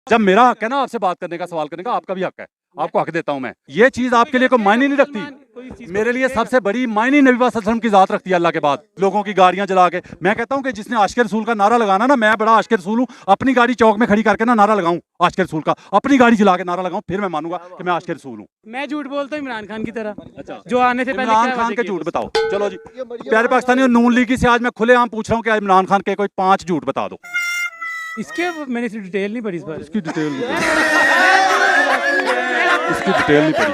जब मेरा हक है ना आपसे बात करने का, सवाल करने का, आपका भी हक है, आपको हक देता हूं मैं। ये चीज आपके लिए कोई मायने नहीं रखती। मेरे लिए सबसे बड़ी मायने नबी पाक सल्लल्लाहु अलैहि वसल्लम की जात रखती है अल्लाह के बाद। लोगों की गाड़ियां जला के, मैं कहता हूं कि जिसने आशिक रसूल का नारा लगाना ना, मैं बड़ा आशिक रसूल हूं, अपनी गाड़ी चौक में खड़ी करके ना नारा लगाऊं आशिक रसूल का, अपनी गाड़ी जला के नारा लगाऊं, फिर मैं मानूंगा कि मैं आशिक रसूल हूं। मैं झूठ बोलता हूँ इमरान खान की तरह। अच्छा, जो आने से पहले इमरान खान के झूठ बताओ। चलो जी, प्यारे पाकिस्तानियों, नून लीगी से आज मैं खुलेआम पूछ रहा हूं कि इमरान खान के कोई 5 झूठ बता दो। इसके मैंने इसकी डिटेल नहीं पढ़ी इस बार। इसकी डिटेल इसकी डिटेल नहीं पड़ी।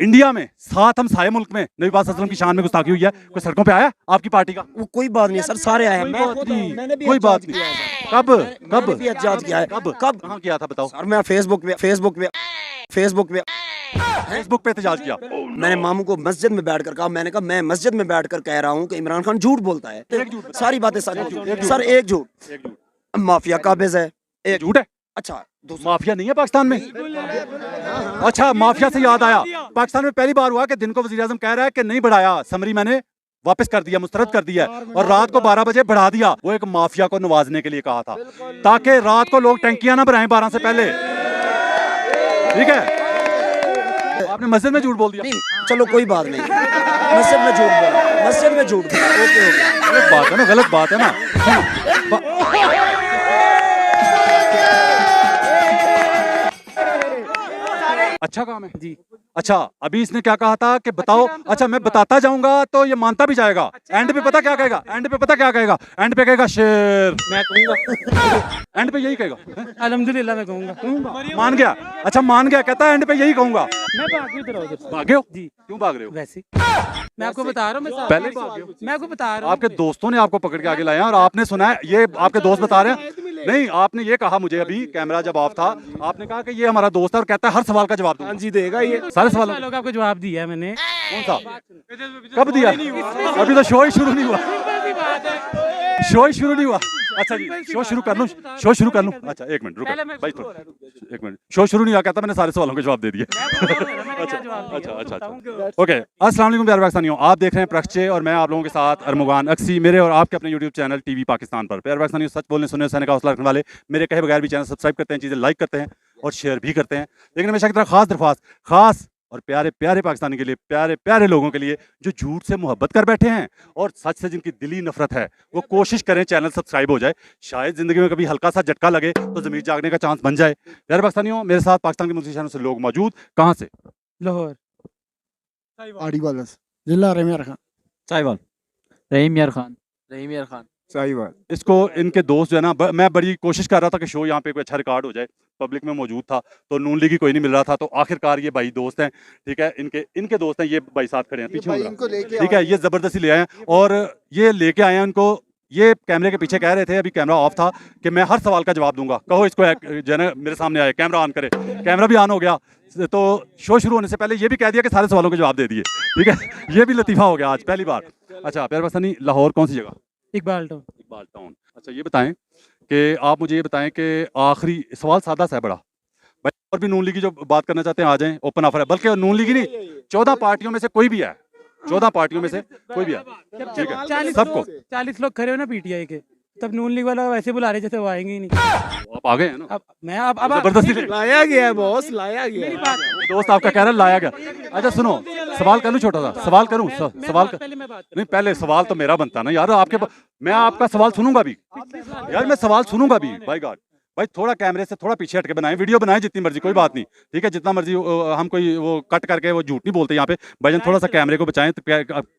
इंडिया में 7 हमसाये मुल्क में नबी पाक सल्लल्लाहु अलैहि वसल्लम की शान में गुस्ताखी हुई है। कोई सड़कों पे आया आपकी पार्टी का? वो कोई बात नहीं है सर, सारे आए हैं। कोई मैं बात खुद नहीं, मैंने भी कोई एहतजाज बात किया नहीं। है सर। कब मैंने भी एहतजाज किया है। कब कब कहाँ किया था बताओ? सर मैं फेसबुक पे फेसबुक पे एहतजाज किया। मैंने मामू को मस्जिद में बैठकर कहा, मैंने कहा मैं मस्जिद में बैठकर कह रहा हूँ कि इमरान खान झूठ बोलता है। एक झूठ सारी बातें सारी एक सर, एक झूठ। एक झूठ माफिया काबिज है, एक झूठ है। अच्छा माफिया नहीं है पाकिस्तान में? अच्छा, माफिया से याद आया, पाकिस्तान में पहली बार हुआ कि दिन को वज़ीर आज़म कह रहा है कि नहीं बढ़ाया, समरी मैंने वापस कर दिया, मुस्तरद कर दिया, और रात को 12 बजे बढ़ा दिया। वो एक माफिया को नवाजने के लिए कहा था, ताकि रात को लोग टंकियां ना भराएं 12 से पहले। ठीक है, आपने मस्जिद में झूठ बोल दिया। नहीं, चलो कोई बात नहीं, मस्जिद में झूठ बोला, मस्जिद में झूठ बोला, ओके हो गया। गलत बात है ना, गलत बात है ना। अच्छा काम है जी। अच्छा, अभी इसने क्या कहा था कि बताओ। अच्छा, मैं बताता जाऊंगा तो ये मानता भी जाएगा। एंड पे पता क्या कहेगा? एंड पे पता क्या कहेगा? एंड पे कहेगा शेर। मैं कहूँगा एंड पे यही कहेगा। अल्हम्दुलिल्लाह मैं कहूँगा। मान गया? अच्छा, मान गया, कहता है एंड पे यही कहूंगा। मैं भाग गई उधर उधर। भागे हो? जी। क्यों भाग रहे हो? वैसे मैं आपको बता रहा हूँ। मैं पहले भाग गए हो? मैं आपको बता रहा हूँ। आपके दोस्तों ने आपको पकड़ के आगे लाया और आपने सुना है, ये आपके दोस्त बता रहे हैं। नहीं, आपने ये कहा मुझे अभी, कैमरा जब ऑफ था, आपने कहा कि ये हमारा दोस्त है और कहता है हर सवाल का जवाब दूंगा। जी देगा ये सारे सवालों सवालों का आपको जवाब दिया है मैंने। कौन सा? कब दिया? अभी तो शो ही शुरू नहीं हुआ। शो ही शुरू नहीं हुआ। अच्छा जी, शो शुरू कर लूं? शो शुरू कर लूं? अच्छा, एक मिनट रुको भाई, एक मिनट। शो शुरू नहीं हुआ, कहता मैंने सारे सवालों के जवाब दे दिए। अच्छा अच्छा अच्छा अच्छा, ओके। अस्सलाम वालेकुम प्यारे पाकिस्तानियों, आप देख रहे हैं प्रक्षे और मैं आप लोगों के साथ अरमुगान अक्सी, मेरे और आपके अपने यूट्यूब चैनल टीवी पाकिस्तान पर। प्यारे पाकिस्तानियों, सच बोलने सुनने सहने का हौसला रखने वाले, मेरे कहे बगैर भी चैनल सब्सक्राइब करते हैं, चीज़ें लाइक करते हैं और शेयर भी करते हैं। लेकिन हमेशा की तरह खास दरख्वास्त, खास और प्यारे प्यारे पाकिस्तानी के लिए, प्यारे प्यारे लोगों के लिए जो झूठ से मोहब्बत कर बैठे हैं और सच से जिनकी दिली नफरत है, वो कोशिश करें चैनल सब्सक्राइब हो जाए। शायद जिंदगी में कभी हल्का सा झटका लगे तो ज़मीर जागने का चांस बन जाए। प्यारे पाकिस्तानियों, मेरे साथ पाकिस्तान के मुख्तलिफ शहरों से लोग मौजूद। कहाँ से? लाहौर, आड़ीवाल जिला रहीम खान, साहिवाल, रहीम यार खान। साहिवाल। इसको इनके दोस्त जो है ना, मैं बड़ी कोशिश कर रहा था कि शो यहाँ पे कोई अच्छा रिकॉर्ड हो जाए, पब्लिक में मौजूद था तो नून लीगी कोई नहीं मिल रहा था, तो आखिरकार ये भाई दोस्त हैं। ठीक है, इनके दोस्त हैं, ये भाई साथ खड़े हैं पीछे। ठीक है, ये जबरदस्ती ले आए हैं और ये लेके आए हैं उनको। ये कैमरे के पीछे कह रहे थे, अभी कैमरा ऑफ था, कि मैं हर सवाल का जवाब दूंगा। कहो इसको जो है ना मेरे सामने आए, कैमरा ऑन करे। कैमरा भी ऑन हो गया, तो शो शुरू होने से पहले ये भी कह दिया कि सारे सवालों के जवाब दे दिए। ठीक है, ये भी लतीफ़ा हो गया आज पहली बार। अच्छा प्यारे पाकिस्तानी, लाहौर कौन सी जगह? इकबाल टाउन। इकबाल टाउन। अच्छा, ये बताएं कि आप मुझे ये बताएं कि आखिरी सवाल सादा सा है बड़ा भाई, और भी नून लीगी जो बात करना चाहते हैं आ जाएं, ओपन ऑफर है। बल्कि नून लीगी नहीं, 14 पार्टियों में से कोई भी है, 14 पार्टियों में से कोई भी है। ठीक है, सबको 40 लोग खड़े हो ना पीटीआई के, तब नून लीग वाला वैसे बुला रहे जैसे वो आएंगे ही नहीं। आप आ गए हैं ना? अब मैं अब जबरदस्ती ले- लाया गया है बॉस, लाया गया मेरी है। बात दोस्त आपका कह रहा है लाया गया। अच्छा सुनो, सवाल करूं, छोटा सा सवाल करूं? सवाल पहले मैं बात नहीं, पहले सवाल तो मेरा बनता ना यार। मैं आपका सवाल सुनूंगा भी यार, मैं सवाल सुनूंगा भी। बाय गॉड भाई, थोड़ा कैमरे से थोड़ा पीछे हटके बनाएं, वीडियो बनाएं जितनी मर्जी, कोई बात नहीं। ठीक है, जितना मर्जी हम कोई वो कट करके वो झूठ नहीं बोलते यहाँ पे। भाईजान थोड़ा सा कैमरे को बचाएं, तो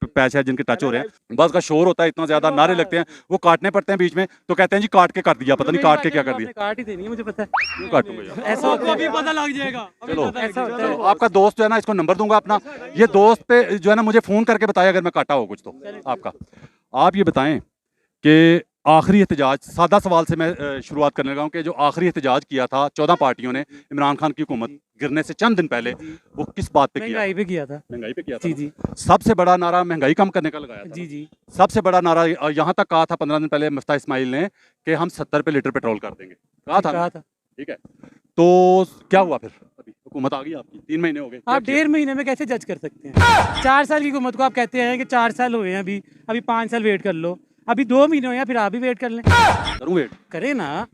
पैच है जिनके टच हो रहे हैं, बस का शोर होता है इतना ज्यादा, नारे लगते हैं, वो काटने पड़ते हैं बीच में, तो कहते हैं जी काट के कर दिया, पता नहीं काट के क्या कर दिया। काट ही देनी है, मुझे पता है। क्यों काटूंगा यार? ऐसा होता है, पता लग जाएगा। चलो ऐसा होता चलो, है। आपका दोस्त जो है ना, इसको नंबर दूंगा अपना, ये दोस्त पे जो है ना मुझे फोन करके बताए अगर मैं काटा हो कुछ तो आपका। आप ये बताएं कि आखिरी एहतजाज, सादा सवाल से मैं शुरुआत करने लगा हूँ, कि जो आखिरी एहतजाज किया था 14 पार्टियों ने इमरान खान की हुकूमत गिरने से चंद दिन पहले, वो किस बात पे किया? महंगाई पे किया था। महंगाई पे किया था जी ना? जी सबसे बड़ा नारा महंगाई कम करने का लगाया था। जी जी। सबसे बड़ा नारा यहाँ तक कहा था 15 दिन पहले मुफ्ता इस्माइल ने कि हम 70 पे लीटर पेट्रोल कर देंगे, कहा था ना? ठीक है, तो क्या हुआ फिर? अभी हुकूमत आ गई आपकी, 3 महीने हो गए। आप 1.5 महीने में कैसे जज कर सकते हैं? 4 साल की हुकूमत को आप कहते हैं कि 4 साल हुए हैं, अभी 5 साल वेट कर लो, अभी 2 महीने हुए हैं, फिर आप भी वेट कर लें। करूं वेट? करें ना।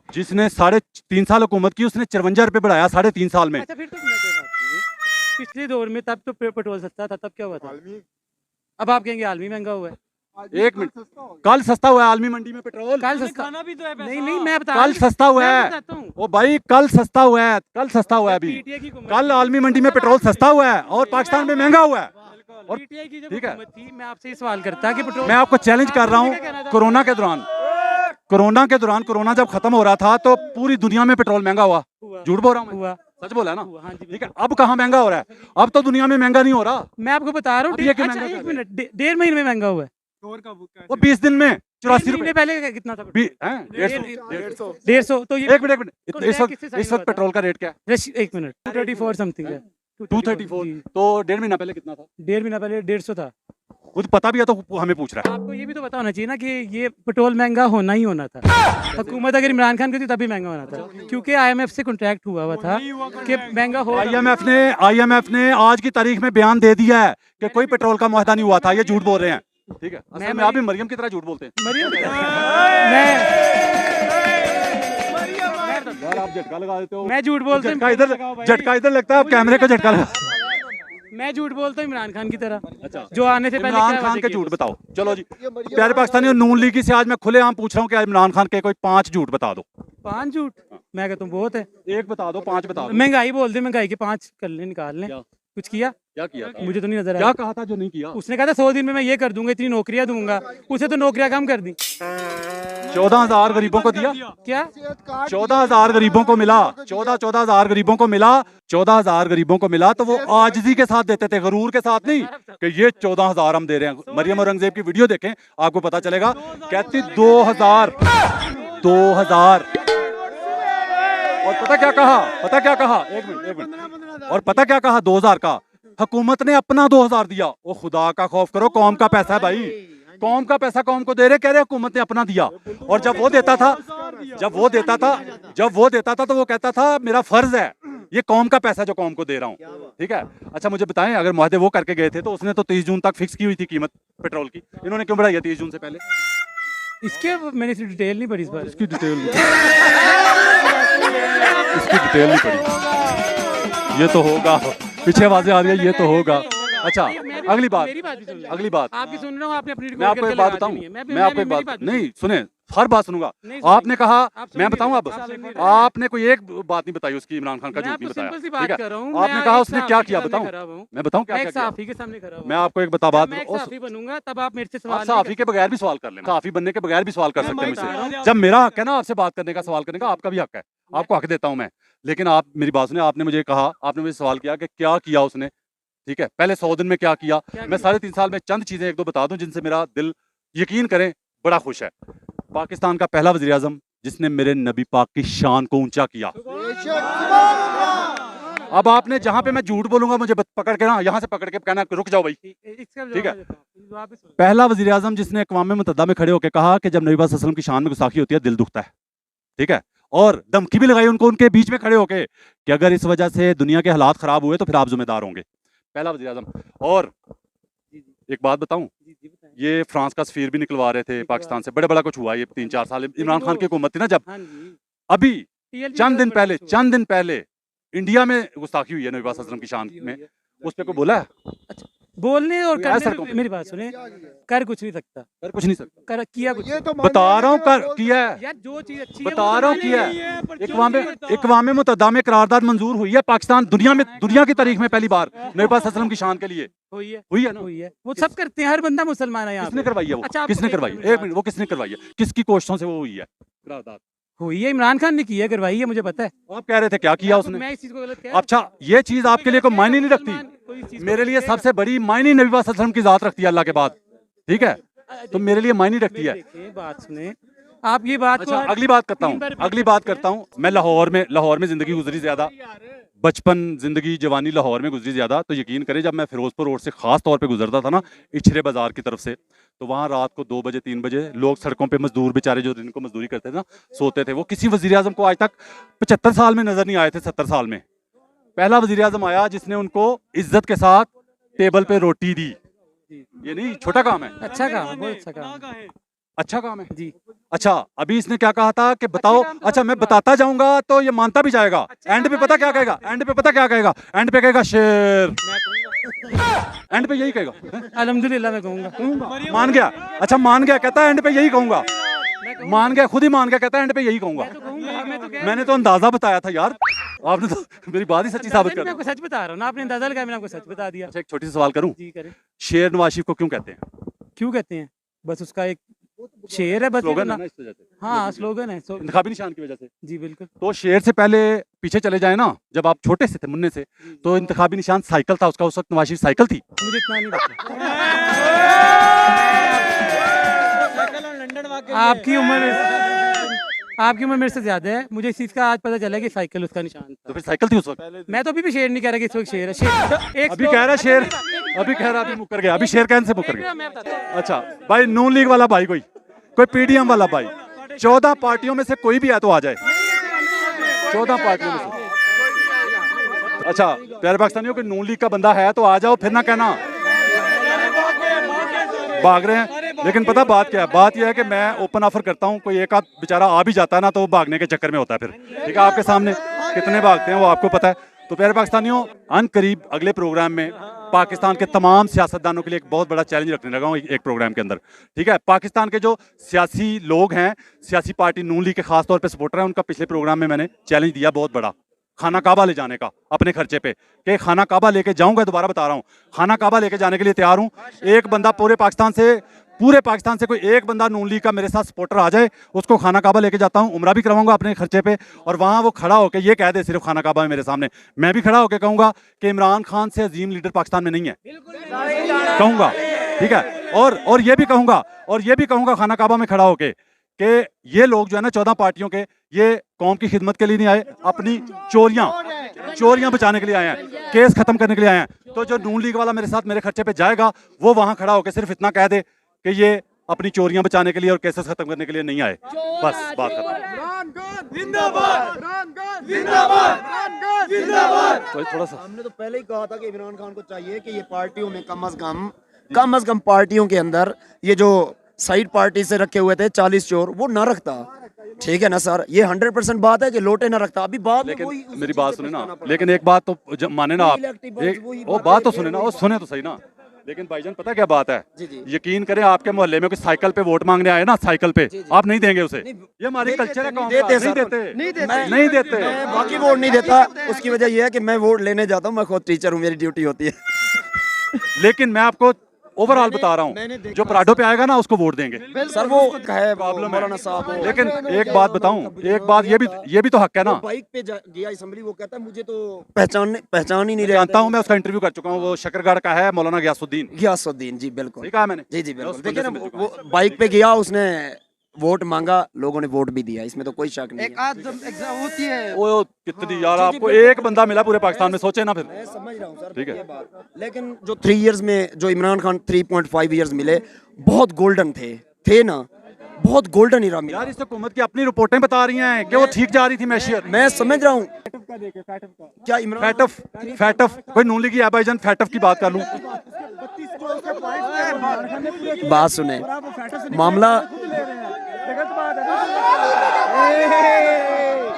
जिसने 3.5 साल हुकूमत की उसने 54 रुपए बढ़ाया 3.5 साल में। अच्छा फिर तो मैं कोई बात नहीं है। पिछले दौर में तब तो पेट्रोल सस्ता था, तब क्या हुआ था? अब आप कहेंगे आलमी महंगा हुआ है। एक मिनट, कल सस्ता हुआ है आलमी मंडी में पेट्रोल। कल सस्ता खाना भी तो है पैसा। नहीं मैं बता कल सस्ता हुआ मैं है। बताता हूँ। ओ भाई कल सस्ता हुआ है, कल सस्ता हुआ है अभी। PTI की हुकूमत कल थी। आलमी मंडी में पेट्रोल सस्ता हुआ है और पाकिस्तान में महंगा हुआ है। और PTI की जब ठीक है। हुकूमत थी, मैं आपसे ये सवाल करता कि पेट्रोल मैं आपको चैलेंज कर रहा आपने क्या कहना हूँ, था? कोरोना के दौरान कोरोना जब खत्म हो रहा था तो पूरी दुनिया में पेट्रोल महंगा हुआ। हुआ। झूठ बोल रहा हूँ मैं? हुआ सच बोला है ना? हुआ, हाँ जी ठीक है, अब कहाँ महंगा हो रहा है? अब तो दुनिया में महंगा नहीं हो रहा। मैं आपको बता रहा हूँ। अब ये क्यों अच्छा, महंगा एक कर रहे मिनट, 1.5 महीने में महंगा हुआ है। वो 20 दिन में 84 महीने रुपए। पहले कितना था? 150 तो ये 1 मिनट तो इस नया किससे वक्त साइन हुआ था? पेट्रोल का रेट क्या है? 1 मिनट 234 समथिंग है। 234। जी। तो 1.5 महीना पहले कितना था? 1.5 महीना पहले 150 था। वो तो पता भी है तो हमें पूछ रहा है। आपको ये भी तो पता होना चाहिए ना कि ये पेट्रोल महंगा होना ही होना था। हुकूमत अगर इमरान खान की थी तभी महंगा होना था, क्योंकि IMF से कॉन्ट्रैक्ट हुआ था कि महंगा हो। IMF ने आज की तारीख में बयान दे दिया है कि कोई पेट्रोल का मुआहदा नहीं हुआ था। ये झूठ बोल रहे हैं। ठीक है, असल में आप भी मरियम की तरह झूठ बोलते हैं। यार आप झटका लगा देते हो। मैं झूठ बोलता हूँ। झटका इधर लगता है, आप कैमरे को झटका लगा। मैं झूठ बोलता हूँ इमरान खान की तरह। अच्छा, जो आने से पहले इमरान क्या खान वादे के किए झूठ थे? बताओ। चलो जी, प्यारे पाकिस्तानी, नून लीगी से आज मैं खुलेआम पूछ रहा हूँ कि इमरान खान के कोई 5 झूठ बता दो। 5 झूठ? मैं कहता हूँ बहुत है। एक बता दो, 5 बता दो। महंगाई बोल दे, महंगाई के 5 कर ले, निकाल लें। क्या? कुछ किया? क्या किया था? मुझे तो नहीं नजर क्या आया। कहा था जो नहीं किया? उसने कहा था 100 दिन में मैं ये कर दूंगा, इतनी नौकरियां दूंगा। उसे तो नौकरियां कम कर दी। 14,000 गरीबों को दिया। क्या? 14,000 गरीबों को मिला। 14,000 गरीबों को मिला। 14,000 गरीबों को मिला तो वो आजिजी के साथ देते थे, गरूर के साथ नहीं कि ये 14,000 हम दे रहे हैं। मरियम औरंगजेब की वीडियो देखें, आपको पता चलेगा। कहती 2,000 और पता क्या कहा? एक मिनट। और पता क्या कहा? 2,000 का हुकूमत ने अपना 2,000 दिया। वो खुदा का खौफ करो, कौम का पैसा है भाई। कौम का पैसा कौम को दे रहे, कह रहे हुकूमत ने अपना दिया। और जब वो देता था तो वो कहता था मेरा फर्ज है, ये कौम का पैसा जो कौम को दे रहा हूँ। ठीक है, अच्छा मुझे बताएं, अगर मुआहदे वो करके गए थे तो उसने तो 30 जून तक फिक्स की हुई थी कीमत पेट्रोल की। इन्होंने क्यों बढ़ाई है 30 जून से पहले? इसके मैंने इसकी डिटेल नहीं पढ़ी इस बार। इसकी डिटेल नहीं पड़ी। ये तो होगा, पीछे आवाजें आ रही है, ये तो होगा। अच्छा, अगली बात आपकी सुन रहा हूँ, आपने अपनी मैं आपको एक बात बताऊं। मैं आपको एक बात नहीं, सुने, हर बात सुनूंगा। आपने कहा, मैं बताऊं अब, आपने कोई एक बात नहीं बताई उसकी, इमरान खान का झूठ नहीं बताया। ठीक है, आपने कहा उसने क्या किया, बताऊं? मैं बताऊं क्या किया? साफी के सामने खड़ा हूं। मैं आपको एक बात साफी बनूंगा तब आप मेरे से सवाल साफी के बगैर भी सवाल कर लेना। साफी बनने के बगैर भी सवाल कर सकते हैं मुझसे। जब मेरा हक है ना आपसे बात करने का, सवाल करने का, आपका भी हक है, आपको हक देता हूं मैं। लेकिन आप मेरी बात सुने, आपने मुझे कहा, आपने मुझे सवाल किया कि क्या किया उसने। ठीक है, पहले 100 दिन में क्या किया। मैं 3.5 साल में चंद चीजें 1-2 बता दूं जिनसे मेरा दिल, यकीन करें, बड़ा खुश है। पाकिस्तान का पहला वज़ीर आज़म जिसने मेरे नबी पाक की शान को ऊंचा किया। अब आपने जहां पे मैं झूठ बोलूंगा मुझे पकड़ के ना, यहां से पकड़ के कहना रुक जाओ भाई। ठीक है, पहला वज़ीर आज़म जिसने अक़वाम मुत्तहिदा में खड़े होकर कहा कि जब नबी पाक सल्लल्लाहु अलैहि वसल्लम की शान में गुस्ताखी होती है दिल दुखता है। ठीक है, और धमकी भी लगाई उनको, उनके बीच में खड़े होके कि अगर इस वजह से दुनिया के हालात खराब हुए तो फिर आप जिम्मेदार होंगे। पहला वज़ीर आज़म। और एक बात बताऊं, ये फ्रांस का सफीर भी निकलवा रहे थे पाकिस्तान से, बड़ा कुछ हुआ ये 3-4 साल इमरान खान की हुकूमत थी ना जब। अभी चंद दिन पहले इंडिया में गुस्ताखी हुई है नबी पाक सल्लल्लाहु अलैहि वसल्लम की शान में, उस पे कोई बोला है? अच्छा, बोलने और करने में, मेरी बात सुने, कर कुछ नहीं सकता, किया कुछ तो बता रहा हूँ, किया है यार, जो चीज अच्छी बता रहा हूँ किया है। इक़वाम मुत्तहिदा में करारदाद मंजूर हुई है। पाकिस्तान दुनिया की तारीख में पहली बार नबी पाक सल्लल्लाहु अलैहि वसल्लम की शान के लिए हुई है ना। वो सब करते हैं, हर बंदा मुसलमान है यहाँ। किसने करवाई है वो? अच्छा, किसने करवाई है? एक मिनट, वो किसने करवाई है? किसकी कोशिशों से वो हुई है करारदाद? हुई है, इमरान खान ने की है, करवाई है, मुझे पता है। आप कह रहे थे क्या किया उसने? मैं इस चीज को गलत कह। अच्छा, ये चीज आपके लिए कोई मायने नहीं रखती। मेरे लिए सबसे बड़ी मायने नबी पाक सल्लल्लाहु अलैहि वसल्लम की जात रखती है अल्लाह के बाद। ठीक है, तो मेरे लिए मायने रखती है। बात सुने आप, ये बात। अच्छा, अगली बात करता हूँ। मैं लाहौर में जिंदगी गुजरी ज्यादा, बचपन, जिंदगी, जवानी लाहौर में गुजरी ज्यादा। तो यकीन करें, जब मैं फिरोजपुर रोड से खास तौर पे गुजरता था ना, इछरे बाजार की तरफ से, तो वहाँ रात को 2 बजे 3 बजे लोग सड़कों पे, मजदूर बेचारे जो जिनको मजदूरी करते थे ना, सोते थे। वो किसी वजीर आजम को आज तक 75 साल में नजर नहीं आए थे। 70 साल में पहला वजीर आजम आया जिसने उनको इज्जत के साथ टेबल पे रोटी दी। ये नहीं छोटा काम है, अच्छा काम है, बहुत अच्छा काम है। अच्छा काम है जी। अच्छा अभी इसने क्या कहा था कि बताओ काम तो अच्छा मैं बताता जाऊंगा तो ये मानता भी जाएगा एंड पे पता क्या कहेगा एंड पे पता क्या कहेगा एंड पे कहेगा शेर एंड पे यही कहेगा हैं? अल्हम्दुलिल्लाह मैं कहूँगा। मान गया अच्छा मान गया कहता है एंड पे यही कहूंगा मान गया खुद ही मान गया कहता है एंड पे यही कहूंगा मैं तो मैंने तो अंदाजा बताया था यार आपने तो मेरी बात ही सच्ची साबित मैं कर दी आपको सच बता रहा हूँ ना, आपने अंदाजा लगाया, मैंने आपको सच बता दिया। अच्छा एक छोटी सी सवाल करूं जी करें। शेर नवाज शरीफ को क्यों कहते हैं क्यों कहते हैं? बस उसका एक शेर है, बस ये तो स्लोगन ना। है ना इस वजह से हाँ स्लोगन है इंतखाबी निशान की वजह से जी बिल्कुल। तो शेर से पहले पीछे चले जाए ना जब आप छोटे से थे मुन्ने से तो इंतखाबी निशान साइकिल था उसका उस वक्त नवाज शरीफ साइकिल थी मुझे इतना नहीं पता। आपकी उम्र मेरे से ज्यादा है, मुझे इस चीज का आज पता चला कि साइकिल उसका निशान तो था। फिर साइकिल थी उस वक्त मैं तो अभी भी शेर नहीं कह रहा कि इस वक्त शेर है। शेर एक अभी कह रहा है शेर अभी कह रहा अभी मुकर गया अभी शेर कहने से मुकर गया मैं बताता हूँ। अच्छा भाई नून लीग वाला भाई कोई पीडीएम वाला भाई 14 पार्टियों में से कोई भी है तो आ जाए 14 पार्टियों में से अच्छा प्यारे पाकिस्तानियों कोई नून लीग का बंदा है तो आ जाओ फिर ना कहना भाग रहे हैं लेकिन पता बात क्या है बात यह है कि मैं ओपन ऑफर करता हूं कोई एक आध बेचारा आ भी जाता है ना तो वो भागने के चक्कर में होता है फिर ठीक है आपके सामने कितने भागते हैं वो आपको पता है तो प्यारे पाकिस्तानियों अन करीब अगले प्रोग्राम में पाकिस्तान के तमाम सियासतदानों के लिए एक बहुत बड़ा चैलेंज रखने लगा हूँ एक प्रोग्राम के अंदर ठीक है पाकिस्तान के जो सियासी लोग हैं सियासी पार्टी नून लीग के खास तौर पे सपोर्टर हैं उनका पिछले प्रोग्राम में मैंने चैलेंज दिया बहुत बड़ा खाना काबा ले जाने का अपने खर्चे पे कि खाना काबा लेके जाऊंगा दोबारा बता रहा हूँ खाना काबा लेके जाने के लिए तैयार हूँ एक बंदा पूरे पाकिस्तान से कोई एक बंदा नून लीग का मेरे साथ सपोर्टर आ जाए उसको खाना काबा लेके जाता हूँ उमरा भी करवाऊंगा अपने खर्चे पे और वहाँ वो खड़ा होकर ये कह दे सिर्फ खाना काबा में मेरे सामने मैं भी खड़ा होकर कहूँगा कि इमरान खान से अजीम लीडर पाकिस्तान में नहीं है कहूँगा ठीक है और ये भी कहूँगा खाना काबा में खड़ा होके कि ये लोग जो है ना 14 पार्टियों के ये कौम की खिदमत के लिए नहीं आए अपनी चोरियां बचाने के लिए आए हैं केस खत्म करने के लिए आए हैं तो जो नून लीग वाला मेरे साथ मेरे खर्चे पे जाएगा वो वहां खड़ा होकर सिर्फ इतना कह दे कि ये अपनी चोरियां बचाने के लिए और केसेस खत्म करने के लिए नहीं आए बस बात खत्म तो थोड़ा सा हमने तो पहले ही कहा था कि इमरान खान को चाहिए कि ये पार्टियों में कम से कम पार्टियों के अंदर ये जो साइड पार्टी से रखे हुए थे 40 चोर वो ना रखता ठीक है ना सर ये 100% बात है कि लोटे ना रखता अभी बात लेकिन मेरी बात सुने ना लेकिन एक बात तो माने ना आप वो बात तो सुने ना वो सुने तो सही ना लेकिन भाईजान पता क्या बात है यकीन करें आपके मोहल्ले में कोई साइकिल पे वोट मांगने आए ना साइकिल पे आप नहीं देंगे उसे ये हमारी कल्चर है नहीं देते बाकी वोट नहीं देता उसकी वजह यह है कि मैं वोट लेने जाता हूँ मैं खुद टीचर हूँ मेरी ड्यूटी होती है लेकिन मैं आपको ओवरऑल बता रहा हूँ जो पराठों पे आएगा ना उसको वोट देंगे सर वो है प्रॉब्लम है लेकिन एक बात बताऊं एक बात ये भी तो हक है ना बाइक पे गया असेंबली वो कहता है मुझे तो पहचान ही नहीं जानता हूं मैं उसका इंटरव्यू कर चुका हूं वो शकरगढ़ का है मौलाना गयासुद्दीन जी बिल्कुल ठीक है मैंने जी बिल्कुल देखिए ना वो बाइक पे गया उसने वोट मांगा लोगों ने वोट भी दिया इसमें तो कोई शक नहीं है एग्जाम होती है वो कितनी यार आपको एक बंदा मिला पूरे पाकिस्तान में सोचे ना फिर मैं समझ रहा हूँ सर ठीक है ये बात लेकिन जो 3 इयर्स में जो इमरान खान 3.5 इयर्स मिले बहुत गोल्डन थे ना बहुत गोल्डन इरा मिला यार इस हुकूमत की अपनी रिपोर्टें बता रही हैं कि वो ठीक जा रही थी मैशियत मैं समझ रहा हूँ क्या इमरान फैटफ कोई नून लीगी है भाईजान फैटफ की बात कर लूं बात सुने मामला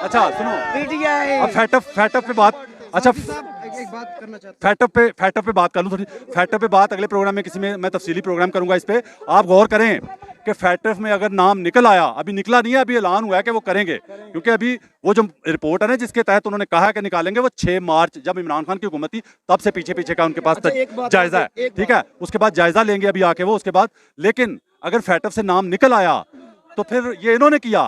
अच्छा सुनो अब फैटफ पे बात अच्छा एक बात करना चाहता फैटफ पे बात कर लूं थोड़ी फैटफ पे बात अगले प्रोग्राम में किसी में मैं तफसीली प्रोग्राम करूंगा इस पे आप गौर करें कि फैटफ में अगर नाम निकल आया अभी निकला नहीं है अभी ऐलान हुआ है कि वो करेंगे क्योंकि अभी वो जो रिपोर्ट है ना जिसके तहत उन्होंने कहा है कि निकालेंगे वो 6 मार्च जब इमरान खान की हुकूमत थी तब से पीछे का उनके पास जायजा है ठीक है उसके बाद जायजा लेंगे अभी आके वो उसके बाद लेकिन अगर फैटफ से नाम निकल आया तो फिर ये इन्होंने किया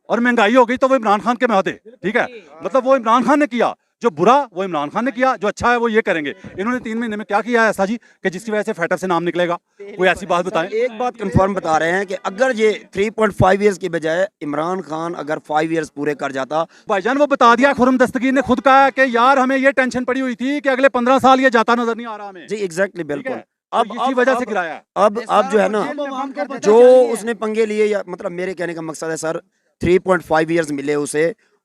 और महंगाई हो गई तो वो इमरान खान के महदे ठीक है मतलब वो इमरान खान ने किया जो बुरा वो इमरान खान ने किया जो अच्छा है वो ये करेंगे इन्होंने 3 महीने में क्या किया है ऐसा जी कि जिसकी वजह से फैटफ से नाम निकलेगा कोई ऐसी बात बताएं एक बात कंफर्म बता रहे हैं कि अगर ये 3.5 इयर्स की बजाय इमरान खान अगर 5 इयर्स पूरे कर जाता भाईजान वो बता दिया खुर्रम दस्तगीर ने खुद कहा कि यार हमें ये टेंशन पड़ी हुई थी कि अगले 15 साल ये जाता नजर नहीं आ रहा हमें जी एग्जैक्टली बिल्कुल अब इसी वजह से गिराया अब जो है ना जो उसने पंगे लिए या मतलब मेरे कहने का मकसद है सर 3.5 इयर्स मिले उसे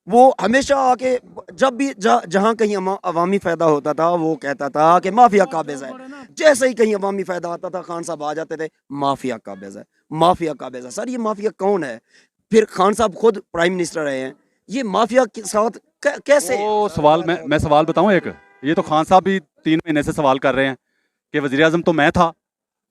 वो हमेशा आके जब भी जहाँ कहीं अवामी फायदा होता था वो कहता था कि माफिया काबिज है। जैसे ही कहीं अवामी फायदा आता था खान साहब आ जाते थे, माफिया काबिज है, माफिया काबिज है। सर ये माफिया कौन है? फिर खान साहब खुद प्राइम मिनिस्टर रहे हैं, ये माफिया के साथ कैसे? वो सवाल मैं सवाल बताऊं एक, ये तो खान साहब भी 3 महीने से सवाल कर रहे हैं कि वजीर आजम तो मैं था,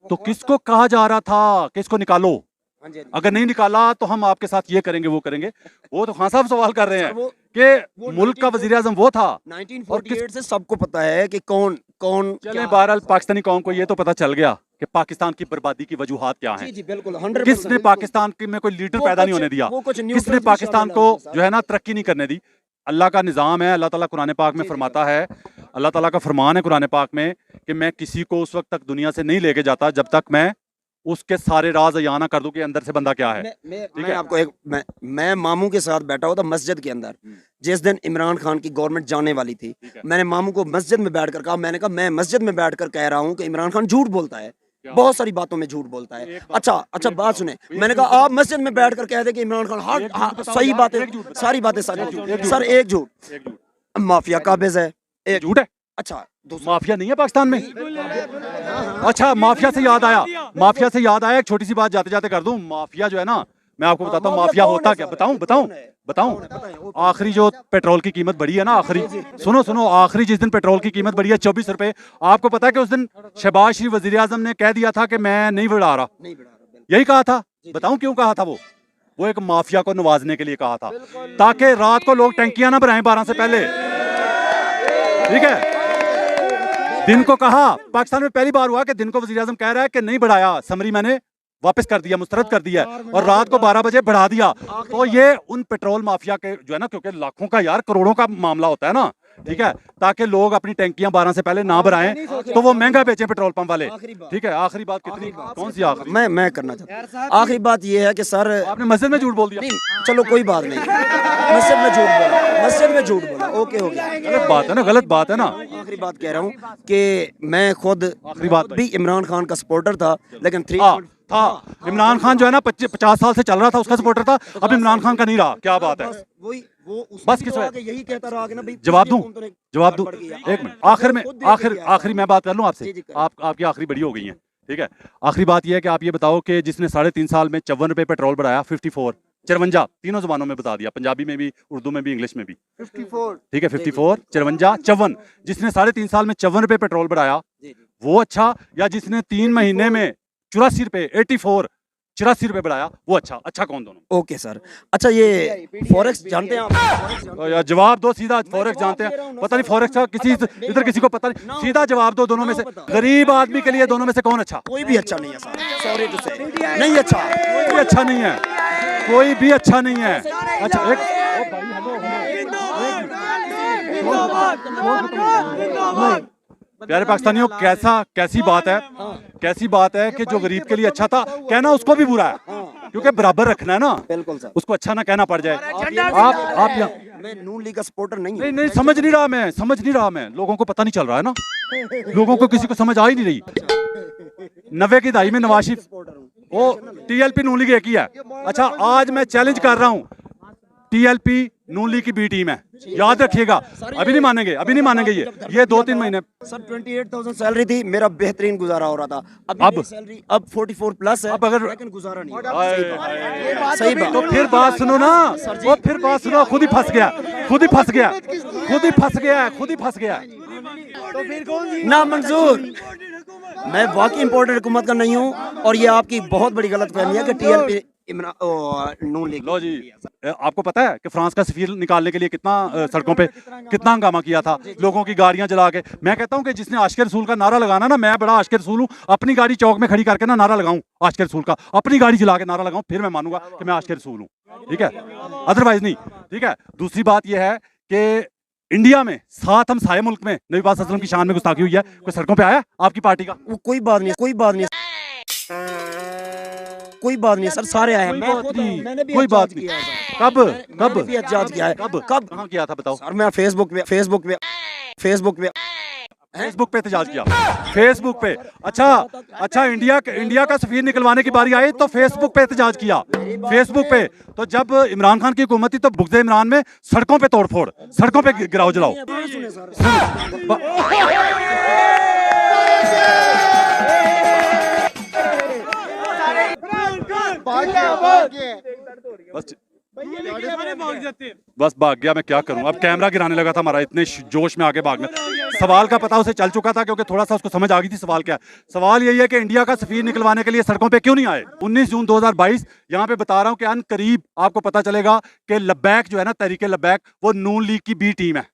तो किसको कहा जा रहा था कि इसको निकालो, अगर नहीं निकाला तो हम आपके साथ ये करेंगे वो करेंगे। वो तो खान साहब सवाल कर रहे हैं कि मुल्क का वजीर आजम वो था। 1948 से सबको पता है कि कौन कौन चले बहरहाल पाकिस्तानी कौम को ये तो पता चल गया कि पाकिस्तान की बर्बादी की वजूहात क्या हैं। जी बिल्कुल 100%। किसने पाकिस्तान में कोई लीडर पैदा नहीं होने दिया, किसने पाकिस्तान को जो है ना तरक्की नहीं करने दी। अल्लाह का निज़ाम है, अल्लाह ताला कुरान पाक में फरमाता है, अल्लाह ताला का फरमान है कुरान पाक में कि मैं किसी को उस वक्त तक दुनिया से नहीं लेके जाता जब तक मैं उसके सारे राज अयाना कर दूं कि अंदर से बंदा क्या है। मैं आपको एक मैं मामू के साथ बैठा हुआ था मस्जिद के अंदर, जिस दिन इमरान खान की गवर्नमेंट जाने वाली थी। मैंने मामू को मस्जिद में बैठकर कहा, मैंने कहा मैं मस्जिद में बैठकर कह रहा हूँ कि इमरान खान झूठ बोलता है, बहुत सारी बातों में झूठ बोलता है। अच्छा बात सुने, मैंने कहा आप मस्जिद में बैठकर कह दे कि इमरान खान हाँ सही बातें, सारी बातें सच। सर एक झूठ, माफिया काबिज है, एक झूठ है। अच्छा माफिया नहीं है पाकिस्तान में। अच्छा माफिया से याद आया एक छोटी सी बात जाते जाते कर दूं। माफिया जो है ना, मैं आपको बताता हूँ माफिया होता क्या, बताऊं। आखिरी जो पेट्रोल की कीमत बढ़ी है ना, आखिरी सुनो आखिरी जिस दिन पेट्रोल की कीमत बढ़ी है 24 रुपए, आपको पता है कि उस दिन शहबाज शरीफ वजीर आजम ने कह दिया था कि मैं नहीं बढ़ा रहा, यही कहा था। बताऊं क्यों कहा था? वो एक माफिया को नवाजने के लिए कहा था, ताकि रात को लोग टंकियां ना भराएं 12 से पहले। ठीक है, दिन को कहा, पाकिस्तान में पहली बार हुआ कि दिन को वजीर आजम कह रहा है कि नहीं बढ़ाया, समरी मैंने वापस कर दिया, मुस्तरद कर दिया, और रात को 12 बजे बढ़ा दिया। तो ये उन पेट्रोल माफिया के जो है ना, क्योंकि लाखों का यार करोड़ों का मामला होता है ना, ठीक है, ताकि लोग अपनी टैंकियां 12 से पहले ना भराएं तो वो महंगा बेचें पेट्रोल पंप वाले। ठीक है, आखिरी बात कितनी, कौन सी आखिरी? मैं करना चाहता हूँ आखिरी बात ये है कि सर आपने मस्जिद में झूठ बोल दिया। नहीं चलो कोई बात नहीं, मस्जिद में झूठ बोला, ओके हो गया। गलत बात है ना। आखिरी बात कह रहा हूँ कि मैं खुद आखिरी बात भी इमरान खान का सपोर्टर था, लेकिन था इमरान खान जो है ना 50 साल से चल रहा था, उसका सपोर्टर था, अब इमरान खान का नहीं रहा। क्या बात है? बस किस यही कहता रहा कि ना भाई जवाब दूं एक मिनट, आखिरी मैं बात कर लूं आपसे, आपकी आखिरी बड़ी हो गई है। ठीक है, आखिरी बात यह है कि आप ये बताओ कि जिसने 3.5 साल में 54 रुपए पेट्रोल बढ़ाया, 54 तीनों जुबानों में बता दिया, पंजाबी में भी, उर्दू में भी, इंग्लिश में भी। 54 ठीक है, 54 54 जिसने 3.5 साल में 54 रुपए पेट्रोल बढ़ाया वो अच्छा, या जिसने 3 महीने में 84 रुपए 84 रुपए बढ़ाया वो अच्छा कौन दोनों? Okay sir. अच्छा ये फॉरेक्स जानते हैं आप? यार जवाब दो सीधा, फॉरेक्स जानते हैं? पता नहीं फॉरेक्स का किसी को पता नहीं, सीधा जवाब दो। दोनों में से गरीब आदमी के लिए दोनों में से कौन अच्छा? कोई भी अच्छा नहीं है सर, सॉरी टू से, नहीं अच्छा, कोई भी अच्छा नहीं है, कोई भी अच्छा नहीं है। अच्छा एक प्यारे पाकिस्तानियों, कैसी बात है कि जो गरीब के लिए अच्छा था कहना उसको भी बुरा है, क्योंकि बराबर रखना है ना। बिल्कुल सर, उसको अच्छा ना कहना पड़ जाए। आप मैं नून लीग का सपोर्टर नहीं समझ नहीं रहा मैं, लोगों को पता नहीं चल रहा है ना, लोगों को किसी को समझ आ ही नहीं रही। 90 की दहाई में नवाज शरीफ, वो TLP नून लीग एक ही है। अच्छा आज मैं चैलेंज कर रहा हूँ, TLP नून लीग की B टीम है, याद रखिएगा। अभी नहीं मानेंगे ये 2-3 महीने। सर 28,000 सैलरी थी, मेरा बेहतरीन गुजारा हो रहा था। अब सैलरी अब 44 प्लस है, अब अगर लेकिन गुजारा नहीं हो रहा। सही बात। तो फिर बात सुनो ना, वो फिर बात सुनो, खुद ही फंस गया। तो फिर कौन सी ना मंजूर? मैं वाकई इम्पोर्टेड हुकूमत का नहीं हूँ, और ये आपकी बहुत बड़ी गलतफहमी है कि TLP नून लीग। लो जी, आपको पता है कि फ्रांस का सफीर निकालने के लिए कितना सड़कों पे कितना हंगामा किया था, लोगों की गाड़ियां जला के। मैं कहता हूं कि जिसने आशिक रसूल का नारा लगाना ना, मैं बड़ा आशिक रसूल हूं, अपनी गाड़ी चौक में खड़ी करके ना नारा लगाऊं आशिक रसूल का, अपनी गाड़ी जला के नारा लगाऊं, फिर मैं मानूंगा कि मैं आशिक रसूल हूं। ठीक है, अदरवाइज नहीं। ठीक है, दूसरी बात यह है कि इंडिया में 7 हमसाये मुल्क में नबी पाक सल्लल्लाहु अलैहि वसल्लम की शान में गुस्ताखी हुई है, कोई सड़कों पे आया आपकी पार्टी का? कोई बात नहीं सर, सारे आए हैं। मैंने भी कोई बात नहीं। कब एहतजाज किया है। कब कहाँ किया था बताओ? सर मैं फेसबुक पे फेसबुक पे एहतजाज किया, फेसबुक पे। अच्छा इंडिया का सफीर निकलवाने की बारी आई तो फेसबुक पे एहतजाज किया, फेसबुक पे। तो जब इमरान खान की हुकूमत थी तो बुग़्ज़ इमरान में सड़कों पे तोड़फोड़, सड़कों पे गिराओ जलाओ। बस भाग गया, मैं क्या करूं। अब कैमरा गिराने लगा था हमारा, इतने जोश में आगे भागना। सवाल का पता उसे चल चुका था क्योंकि थोड़ा सा उसको समझ आ गई थी सवाल क्या है। सवाल यही है कि इंडिया का सफीर निकलवाने के लिए सड़कों पे क्यों नहीं आए। 19 जून 2022 यहाँ पे बता रहा हूँ कि अन करीब आपको पता चलेगा कि लब्बैक जो है ना, तहरीके लब्बैक, वो नून लीग की बी टीम है।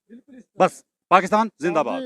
बस, पाकिस्तान जिंदाबाद।